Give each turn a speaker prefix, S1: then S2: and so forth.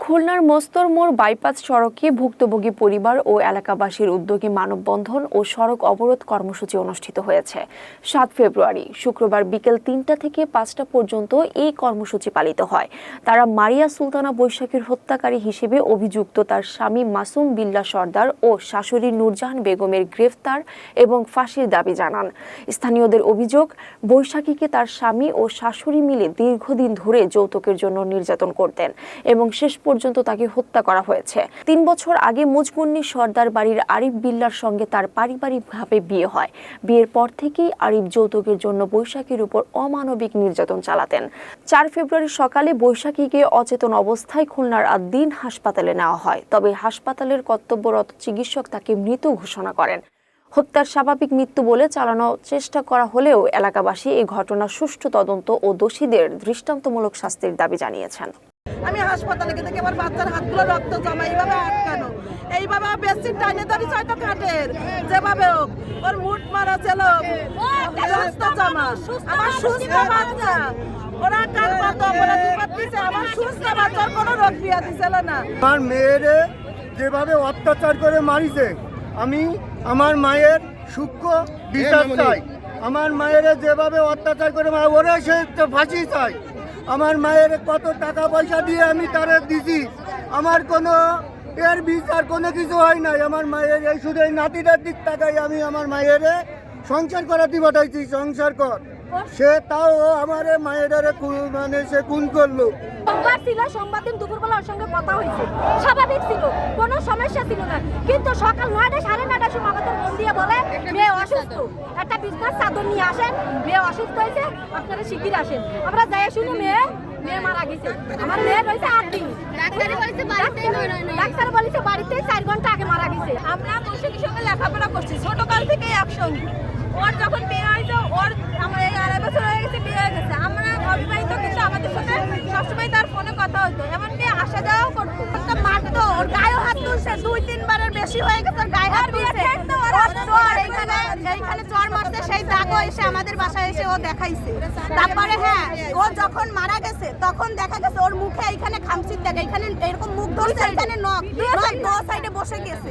S1: খুলনার মস্তর মোড় বাইপাস সড়কে ভুক্তভোগী পরিবার ও এলাকাবাসীর উদ্যোগে মানববন্ধন ও সড়ক অবরোধ কর্মসূচি অনুষ্ঠিত হয়েছে। ৭ ফেব্রুয়ারি শুক্রবার বিকেল ৩টা থেকে ৫টা পর্যন্ত এই কর্মসূচি পালিত হয়। তারা মারিয়া সুলতানা বৈশাখীর হত্যাকারী হিসেবে অভিযুক্ত তার স্বামী মাসুম বিল্লাহ সর্দার ও শাশুড়ি নূরজাহান বেগমের গ্রেফতার এবং ফাঁসির দাবি জানান। স্থানীয়দের অভিযোগ, বৈশাখীকে তার স্বামী ও শাশুড়ি মিলে দীর্ঘদিন ধরে যৌতুকের জন্য নির্যাতন করতেন এবং শেষ পর্যন্ত তাকে হত্যা করা হয়েছে। ৩ বছর আগে মুজমুন্নি সর্দার বাড়ির আরিফ বিল্লার সঙ্গে তার পারিবারিকভাবে বিয়ে হয়। বিয়ের পর থেকেই আরিফ যৌতুকের জন্য বৈশাখীর উপর অমানবিক নির্যাতন চালাতেন। ৪ ফেব্রুয়ারি সকালে বৈশাখীকে অচেতন অবস্থায় খুলনার আদ-দ্বীন হাসপাতালে নেওয়া হয়। তবে হাসপাতালের কর্তব্যরত চিকিৎসক তাকে মৃত ঘোষণা করেন। হত্যার স্বাভাবিক মৃত্যু বলে চালানোর চেষ্টা করা হলেও এলাকাবাসী এই ঘটনার সুষ্ঠু তদন্ত ও দোষীদের দৃষ্টান্তমূলক শাস্তির দাবি জানিয়েছেন।
S2: আমি হাসপাতালে গিয়ে দেখি আমার বাচ্চার হাতগুলো রক্ত জমা, এইভাবে আটকানো, এইভাবে বেশি টাইনে ধরি ছয়টা খাটের, যেভাবে হোক ওর মুট মারা ছিল, রক্ত জমা। আমার সুস্থ বাচ্চা, ওরা কার কত অপরাধী করতেছে, আমার সুস্থ বাচ্চার কোনো রোগ বিয়াদি ছিল না।
S3: আমার মেয়েরে যেভাবে অত্যাচার করে মারিছে, আমি আমার মায়ের সূক্ষ্ম বিচার চাই। আমার মায়ের যেভাবে অত্যাচার করে ওরা সে ফাঁসি চাই। আমার মায়ের কত টাকা পয়সা দিয়ে আমি তারা দিছি, আমার কোনো এর বিচার কোনো কিছু হয় নাই। আমার মায়ের এই শুধু এই নাতিটার দিক টাকায় আমি আমার মায়ের সংসার করাতে পাঠাইছি, সংসার কর। সে তাও আমার মায়ের মানে সে খুন করলো।
S4: সোমবার ছিল, সোমবার দিন দুপুরবেলা ওর সঙ্গে কথা হয়েছে, স্বাভাবিক ছিল, কোনো সমস্যা ছিল না। কিন্তু সকাল 9টা সাড়ে 9টার সময় আমাদের ফোন দিয়ে বলে মেয়ে অসুস্থ, একটা বিছনার চাদর নিয়ে আসেন, মেয়ে অসুস্থ হয়েছে, আপনারা শিগগির আসেন। আমরা যাই শুনি মেয়ে মারা গেছে। আমার মেয়ে রয়েছে 8 দিন, ডাক্তার বলেছে বাড়িতে 4 ঘন্টা আগে মারা গেছে। আমরা বৈশাখীর সঙ্গে লেখাপড়া করছি ছোটকাল থেকে একসঙ্গে। ওর যখন বিয়ে হয়েছে, ওর আমার এই 2.5 বছর হয়ে গেছে বিয়ে হয়ে গেছে, আমরা অবিবাহিত, কিন্তু আমাদের সাথে সবসময় তার ফোনে কথা হতো, এমনকি আসা যাওয়াও করতো। মারতো, ওর গায়ে হাত তুলছে, 2-3 বারের বেশি হয়ে গেছে গায়ে হাত তুলছে। এইখানে জ্বর মারছে, সেই দাগও এসে আমাদের বাসায় এসে ও দেখাইছে। তারপরে হ্যাঁ, ও যখন মারা গেছে তখন দেখা গেছে ওর মুখে এইখানে খামচির দাগ, এইখানে এরকম মুখ ধরছে, এইখানে নখ, দো সাইডে বসে গেছে।